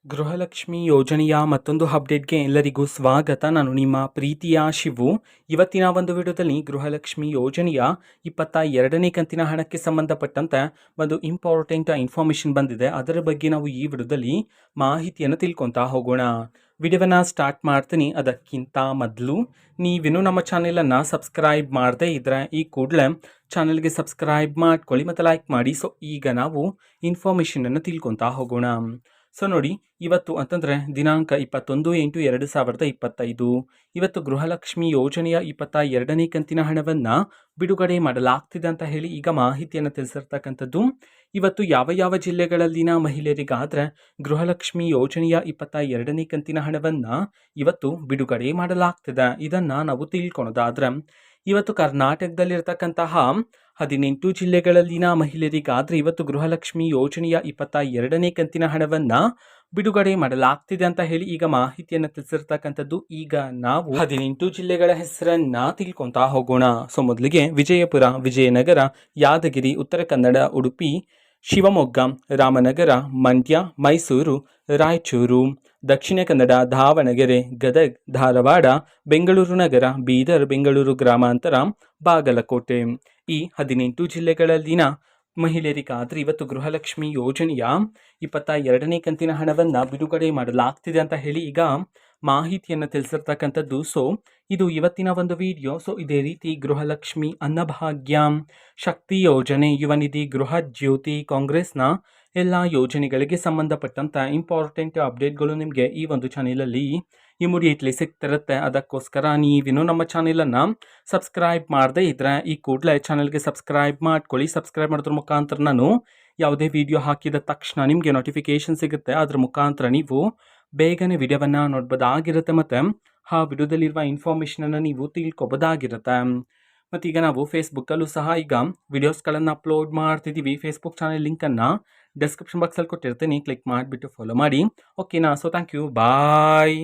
ಗೃಹಲಕ್ಷ್ಮಿ ಯೋಜನೆಯ ಮತ್ತೊಂದು ಅಪ್ಡೇಟ್ಗೆ ಎಲ್ಲರಿಗೂ ಸ್ವಾಗತ. ನಾನು ನಿಮ್ಮ ಪ್ರೀತಿಯ ಶಿವು. ಇವತ್ತಿನ ಒಂದು ವಿಡಿಯೋದಲ್ಲಿ ಗೃಹಲಕ್ಷ್ಮಿ ಯೋಜನೆಯ 22ನೇ ಕಂತಿನ ಹಣಕ್ಕೆ ಸಂಬಂಧಪಟ್ಟಂತೆ ಒಂದು ಇಂಪಾರ್ಟೆಂಟ್ ಇನ್ಫಾರ್ಮೇಷನ್ ಬಂದಿದೆ. ಅದರ ಬಗ್ಗೆ ನಾವು ಈ ವಿಡಿಯೋದಲ್ಲಿ ಮಾಹಿತಿಯನ್ನು ತಿಳ್ಕೊತಾ ಹೋಗೋಣ. ವಿಡಿಯೋವನ್ನು ಸ್ಟಾರ್ಟ್ ಮಾಡ್ತೀನಿ. ಅದಕ್ಕಿಂತ ಮೊದಲು ನೀವಿನ್ನೂ ನಮ್ಮ ಚಾನೆಲನ್ನು ಸಬ್ಸ್ಕ್ರೈಬ್ ಮಾಡದೇ ಇದ್ದರೆ ಈ ಕೂಡಲೇ ಚಾನಲ್ಗೆ ಸಬ್ಸ್ಕ್ರೈಬ್ ಮಾಡ್ಕೊಳ್ಳಿ ಮತ್ತು ಲೈಕ್ ಮಾಡಿ. ಸೊ ಈಗ ನಾವು ಇನ್ಫಾರ್ಮೇಷನನ್ನು ತಿಳ್ಕೊತಾ ಹೋಗೋಣ. ಸೊ ನೋಡಿ, ಇವತ್ತು ಅಂತಂದರೆ ದಿನಾಂಕ 21/8/2025 ಇವತ್ತು ಗೃಹಲಕ್ಷ್ಮಿ ಯೋಜನೆಯ 22ನೇ ಕಂತಿನ ಹಣವನ್ನು ಬಿಡುಗಡೆ ಮಾಡಲಾಗ್ತಿದೆ ಅಂತ ಹೇಳಿ ಈಗ ಮಾಹಿತಿಯನ್ನು ತಿಳಿಸಿರ್ತಕ್ಕಂಥದ್ದು. ಇವತ್ತು ಯಾವ ಯಾವ ಜಿಲ್ಲೆಗಳಲ್ಲಿನ ಮಹಿಳೆಯರಿಗಾದರೆ ಗೃಹಲಕ್ಷ್ಮಿ ಯೋಜನೆಯ 22ನೇ ಕಂತಿನ ಹಣವನ್ನು ಇವತ್ತು ಬಿಡುಗಡೆ ಮಾಡಲಾಗ್ತಿದೆ, ಇದನ್ನು ನಾವು ತಿಳ್ಕೊಳೋದಾದರೆ ಇವತ್ತು ಕರ್ನಾಟಕದಲ್ಲಿರ್ತಕ್ಕಂತಹ 18 ಜಿಲ್ಲೆಗಳಲ್ಲಿನ ಮಹಿಳೆಯರಿಗಾದರೆ ಇವತ್ತು ಗೃಹಲಕ್ಷ್ಮಿ ಯೋಜನೆಯ 22ನೇ ಕಂತಿನ ಹಣವನ್ನು ಬಿಡುಗಡೆ ಮಾಡಲಾಗ್ತಿದೆ ಅಂತ ಹೇಳಿ ಈಗ ಮಾಹಿತಿಯನ್ನು ತಿಳಿಸಿರ್ತಕ್ಕಂಥದ್ದು. ಈಗ ನಾವು 18 ಜಿಲ್ಲೆಗಳ ಹೆಸರನ್ನ ತಿಳ್ಕೊತಾ ಹೋಗೋಣ. ಸೊ ಮೊದಲಿಗೆ ವಿಜಯಪುರ, ವಿಜಯನಗರ, ಯಾದಗಿರಿ, ಉತ್ತರ ಕನ್ನಡ, ಉಡುಪಿ, ಶಿವಮೊಗ್ಗ, ರಾಮನಗರ, ಮಂಡ್ಯ, ಮೈಸೂರು, ರಾಯಚೂರು, ದಕ್ಷಿಣ ಕನ್ನಡ, ದಾವಣಗೆರೆ, ಗದಗ್, ಧಾರವಾಡ, ಬೆಂಗಳೂರು ನಗರ, ಬೀದರ್, ಬೆಂಗಳೂರು ಗ್ರಾಮಾಂತರ, ಬಾಗಲಕೋಟೆ. ಈ 18 ಜಿಲ್ಲೆಗಳಲ್ಲಿನ ಮಹಿಳೆಯರಿಗಾದರೆ ಇವತ್ತು ಗೃಹಲಕ್ಷ್ಮಿ ಯೋಜನೆಯ 22ನೇ ಕಂತಿನ ಹಣವನ್ನು ಬಿಡುಗಡೆ ಮಾಡಲಾಗ್ತಿದೆ ಅಂತ ಹೇಳಿ ಈಗ ಮಾಹಿತಿಯನ್ನು ತಿಳಿಸಿರ್ತಕ್ಕಂಥದ್ದು. ಸೊ ಇದು ಇವತ್ತಿನ ಒಂದು ವಿಡಿಯೋ. ಸೊ ಇದೇ ರೀತಿ ಗೃಹಲಕ್ಷ್ಮಿ, ಅನ್ನಭಾಗ್ಯ, ಶಕ್ತಿ ಯೋಜನೆ, ಯುವ ನಿಧಿ, ಗೃಹ ಜ್ಯೋತಿ, ಕಾಂಗ್ರೆಸ್ನ ಎಲ್ಲ ಯೋಜನೆಗಳಿಗೆ ಸಂಬಂಧಪಟ್ಟಂಥ ಇಂಪಾರ್ಟೆಂಟ್ ಅಪ್ಡೇಟ್ಗಳು ನಿಮಗೆ ಈ ಒಂದು ಚಾನೆಲಲ್ಲಿ ಇಮಿಡಿಯೇಟ್ಲಿ ಸಿಗ್ತಿರುತ್ತೆ. ಅದಕ್ಕೋಸ್ಕರ ನೀವಿನ್ನೂ ನಮ್ಮ ಚಾನೆಲನ್ನು ಸಬ್ಸ್ಕ್ರೈಬ್ ಮಾಡದೇ ಇದ್ದರೆ ಈ ಕೂಡಲೇ ಚಾನಲ್ಗೆ ಸಬ್ಸ್ಕ್ರೈಬ್ ಮಾಡ್ಕೊಳ್ಳಿ. ಸಬ್ಸ್ಕ್ರೈಬ್ ಮಾಡೋದ್ರ ಮುಖಾಂತರ ನಾನು ಯಾವುದೇ ವಿಡಿಯೋ ಹಾಕಿದ ತಕ್ಷಣ ನಿಮಗೆ ನೋಟಿಫಿಕೇಷನ್ ಸಿಗುತ್ತೆ. ಅದ್ರ ಮುಖಾಂತರ ನೀವು ಬೇಗನೆ ವಿಡಿಯೋವನ್ನು ನೋಡ್ಬೋದಾಗಿರುತ್ತೆ ಮತ್ತು ಆ ವಿಡಿಯೋದಲ್ಲಿರುವ ಇನ್ಫಾರ್ಮೇಷನನ್ನು ನೀವು ತಿಳ್ಕೊಬೋದಾಗಿರುತ್ತೆ. ಮತ್ತು ಈಗ ನಾವು ಫೇಸ್ಬುಕ್ಕಲ್ಲೂ ಸಹ ಈಗ ವಿಡಿಯೋಸ್ಗಳನ್ನು ಅಪ್ಲೋಡ್ ಮಾಡ್ತಿದ್ದೀವಿ. ಫೇಸ್ಬುಕ್ ಚಾನೆಲ್ ಲಿಂಕನ್ನು ಡಿಸ್ಕ್ರಿಪ್ಷನ್ ಬಾಕ್ಸಲ್ಲಿ ಕೊಟ್ಟಿರ್ತೀನಿ, ಕ್ಲಿಕ್ ಮಾಡಿಬಿಟ್ಟು ಫಾಲೋ ಮಾಡಿ. ಓಕೆನಾ? So thank you, bye.